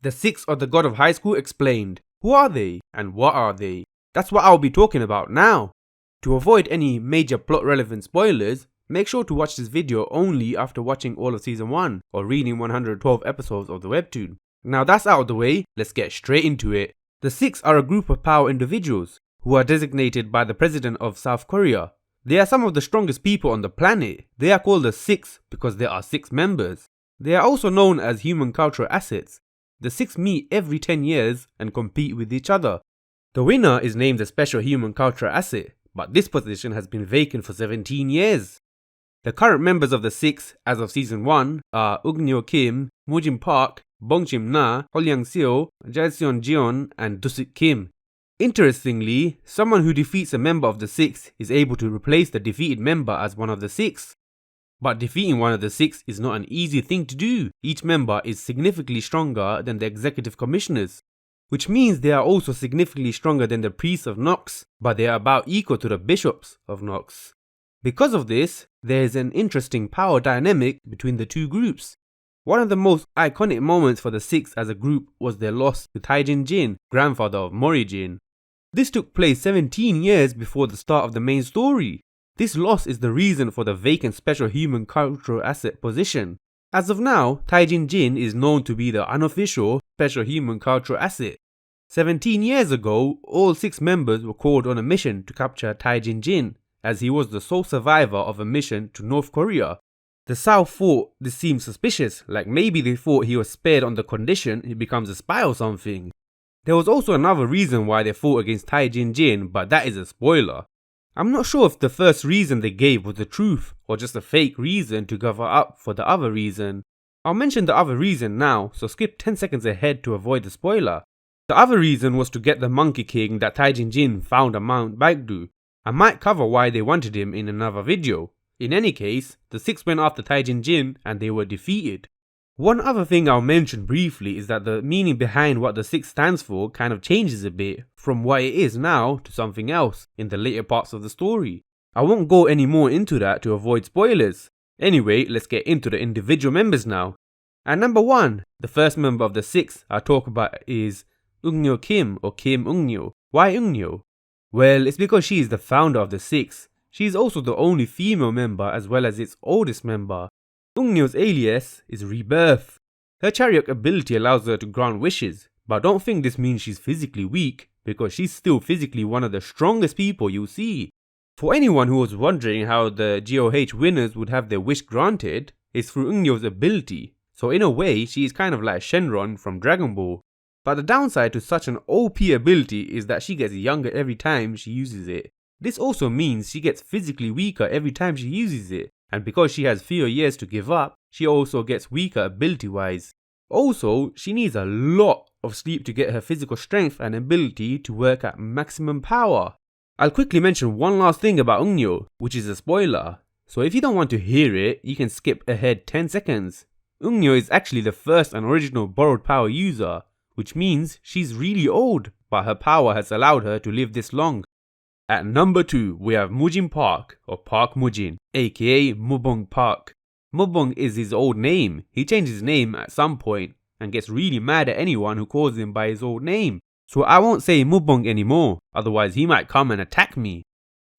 The six are the god of high school explained. Who are they and what are they? That's what I'll be talking about now. To avoid any major plot relevant spoilers, make sure to watch this video only after watching all of season 1 or reading 112 episodes of the webtoon. Now that's out of the way, let's get straight into it. The six are a group of power individuals who are designated by the president of South Korea. They are some of the strongest people on the planet. They are called the six because there are 6 members. They are also known as human cultural assets. The 6 meet every 10 years and compete with each other. The winner is named a special human cultural asset, but this position has been vacant for 17 years. The current members of the 6 as of season 1 are Ungnyeo Kim, Mujin Park, Bongchim Nah, Hallyang Seo, Jaeson Jeon and Dusik Kim. Interestingly, someone who defeats a member of the 6 is able to replace the defeated member as one of the 6. But defeating one of the 6 is not an easy thing to do. Each member is significantly stronger than the executive commissioners, which means they are also significantly stronger than the priests of Nox, but they are about equal to the bishops of Nox. Because of this, there is an interesting power dynamic between the two groups. One of the most iconic moments for the 6 as a group was their loss to Taejin Jin, grandfather of Morijin. This took place 17 years before the start of the main story. This loss is the reason for the vacant special human cultural asset position. As of now, Taejin Jin is known to be the unofficial special human cultural asset. 17 years ago, all 6 members were called on a mission to capture Taejin Jin, as he was the sole survivor of a mission to North Korea. The South thought this seemed suspicious, like maybe they thought he was spared on the condition he becomes a spy or something. There was also another reason why they fought against Taejin Jin, but that is a spoiler. I'm not sure if the first reason they gave was the truth or just a fake reason to cover up for the other reason. I'll mention the other reason now, so skip 10 seconds ahead to avoid the spoiler. The other reason was to get the Monkey King that Taejin Jin found on Mount Baekdu. I might cover why they wanted him in another video. In any case, the 6 went after Taejin Jin and they were defeated. One other thing I'll mention briefly is that the meaning behind what the 6 stands for kind of changes a bit from what it is now to something else in the later parts of the story. I won't go any more into that to avoid spoilers. Anyway, let's get into the individual members now. At number 1, the first member of the 6 I'll talk about is Ungnyeo Kim or Kim Ungnyeo. Why Ungnyeo? Well, it's because she is the founder of the 6. She is also the only female member as well as its oldest member. Ungnyeo's alias is Rebirth. Her chariot ability allows her to grant wishes, but don't think this means she's physically weak, because she's still physically one of the strongest people you'll see. For anyone who was wondering how the GOH winners would have their wish granted, it's through Ungneo's ability, so in a way she is kind of like Shenron from Dragon Ball. But the downside to such an OP ability is that she gets younger every time she uses it. This also means she gets physically weaker every time she uses it, and because she has fewer years to give up, she also gets weaker ability wise. Also, she needs a lot of sleep to get her physical strength and ability to work at maximum power. I'll quickly mention one last thing about Ungnyeo, which is a spoiler, so if you don't want to hear it, you can skip ahead 10 seconds. Ungnyeo is actually the first and original borrowed power user, which means she's really old, but her power has allowed her to live this long. At number 2, we have Mujin Park or Park Mujin, aka Mubong Park. Mubong is his old name. He changed his name at some point and gets really mad at anyone who calls him by his old name. So I won't say Mubong anymore, otherwise he might come and attack me.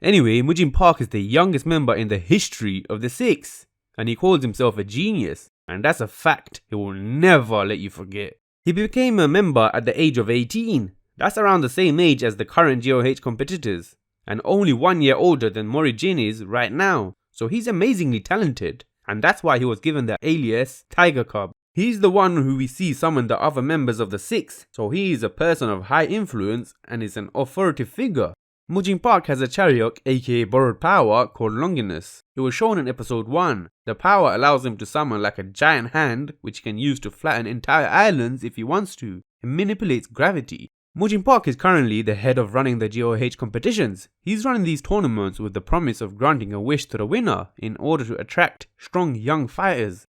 Anyway, Mujin Park is the youngest member in the history of the 6, and he calls himself a genius, and that's a fact he will never let you forget. He became a member at the age of 18. That's around the same age as the current GOH competitors, and only 1 year older than Morijin is right now, so he's amazingly talented, and that's why he was given the alias Tiger Cub. He's the one who we see summon the other members of the 6, so he is a person of high influence and is an authoritative figure. Mujin Park has a chariot aka borrowed power called Longinus. It was shown in episode 1. The power allows him to summon like a giant hand which he can use to flatten entire islands if he wants to. It manipulates gravity. Mujin Park is currently the head of running the GOH competitions. He's running these tournaments with the promise of granting a wish to the winner in order to attract strong young fighters.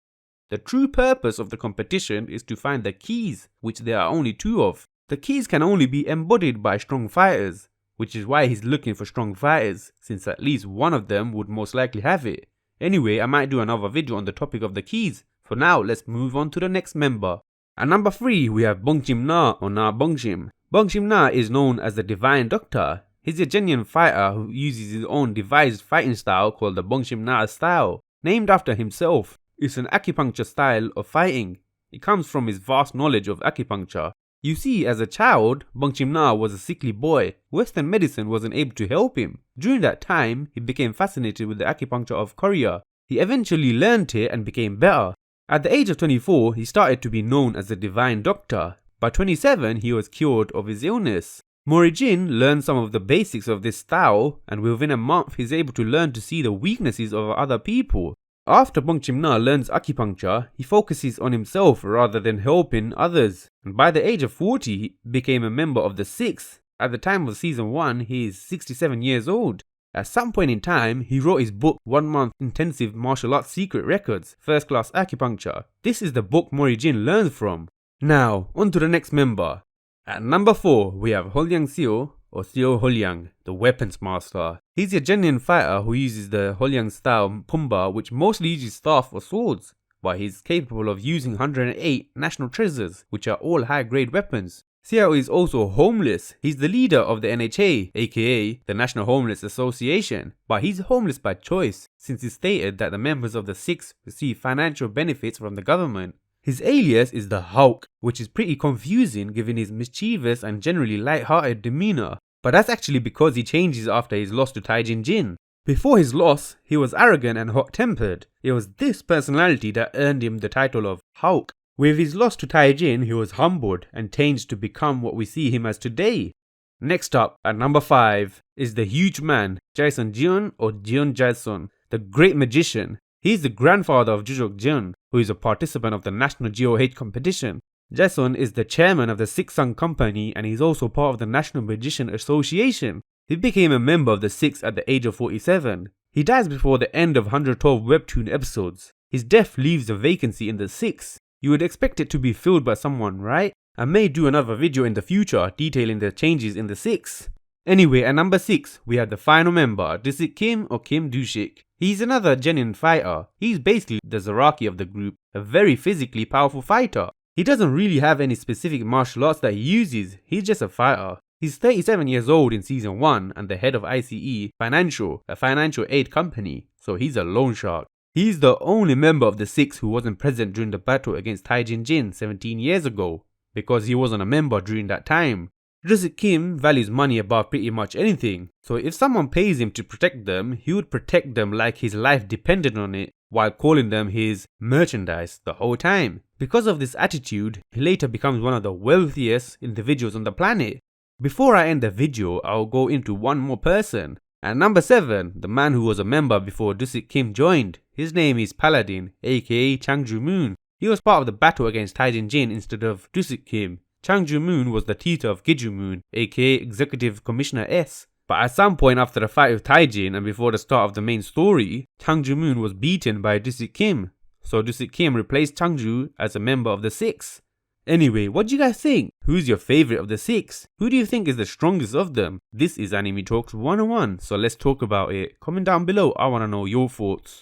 The true purpose of the competition is to find the keys, which there are only 2 of. The keys can only be embodied by strong fighters, which is why he's looking for strong fighters, since at least one of them would most likely have it. Anyway, I might do another video on the topic of the keys. For now, let's move on to the next member. At number 3, we have Bongchim Nah or Nah Bongchim. Bongchim Nah is known as the Divine Doctor. He's a genuine fighter who uses his own devised fighting style called the Bongchim Nah style, named after himself. It's an acupuncture style of fighting. It comes from his vast knowledge of acupuncture. You see, as a child, Bongchim Nah was a sickly boy. Western medicine wasn't able to help him. During that time, he became fascinated with the acupuncture of Korea. He eventually learned it and became better. At the age of 24, he started to be known as the Divine Doctor. By 27, he was cured of his illness. Mujin learned some of the basics of this style, and within a month he's able to learn to see the weaknesses of other people. After Bongchim Nah learns acupuncture, he focuses on himself rather than helping others. And by the age of 40, he became a member of the 6th. At the time of season 1, he is 67 years old. At some point in time, he wrote his book 1 Month Intensive Martial Arts Secret Records, First Class Acupuncture. This is the book Mujin learns from. Now, on to the next member. At number 4, we have Hallyang Seo or Seo Hallyang, the weapons master. He's a genuine fighter who uses the Hallyang style pumba, which mostly uses staff or swords, but he's capable of using 108 national treasures, which are all high-grade weapons. Seo is also homeless. He's the leader of the NHA, aka the National Homeless Association, but he's homeless by choice, since it's stated that the members of the 6 receive financial benefits from the government. His alias is the Hulk, which is pretty confusing given his mischievous and generally light-hearted demeanor, but that's actually because he changes after his loss to Taejin. Before his loss, he was arrogant and hot-tempered. It was this personality that earned him the title of Hulk. With his loss to Taejin, he was humbled and changed to become what we see him as today. Next up, at number 5, is the huge man, Jaeson Jeon or Jeon Jaeson, the great magician. He's the grandfather of Dooshik Kim, who is a participant of the National GOH competition. Jaeson is the chairman of the Six Sun Company and he's also part of the National Magician Association. He became a member of the 6 at the age of 47. He dies before the end of 112 webtoon episodes. His death leaves a vacancy in the 6. You would expect it to be filled by someone, right? I may do another video in the future detailing the changes in the 6. Anyway, at number 6, we have the final member, Dusik Kim or Kim Dooshik. He's another genuine fighter. He's basically the Zaraki of the group, a very physically powerful fighter. He doesn't really have any specific martial arts that he uses, he's just a fighter. He's 37 years old in season 1 and the head of ICE Financial, a financial aid company, so he's a loan shark. He's the only member of the 6 who wasn't present during the battle against Taejin 17 years ago, because he wasn't a member during that time. Dusik Kim values money above pretty much anything, so if someone pays him to protect them, he would protect them like his life depended on it, while calling them his merchandise the whole time. Because of this attitude, he later becomes one of the wealthiest individuals on the planet. Before I end the video, I'll go into one more person. At number 7, the man who was a member before Dusik Kim joined. His name is Paladin, aka Changju Moon. He was part of the battle against Taejin instead of Dusik Kim. Changju Moon was the tutor of Changju Moon, aka Executive Commissioner S. But at some point after the fight with Taejin and before the start of the main story, Changju Moon was beaten by Dusik Kim. So Dusik Kim replaced Changju as a member of the 6. Anyway, what do you guys think? Who's your favorite of the 6? Who do you think is the strongest of them? This is Anime Talks 101, so let's talk about it. Comment down below, I wanna know your thoughts.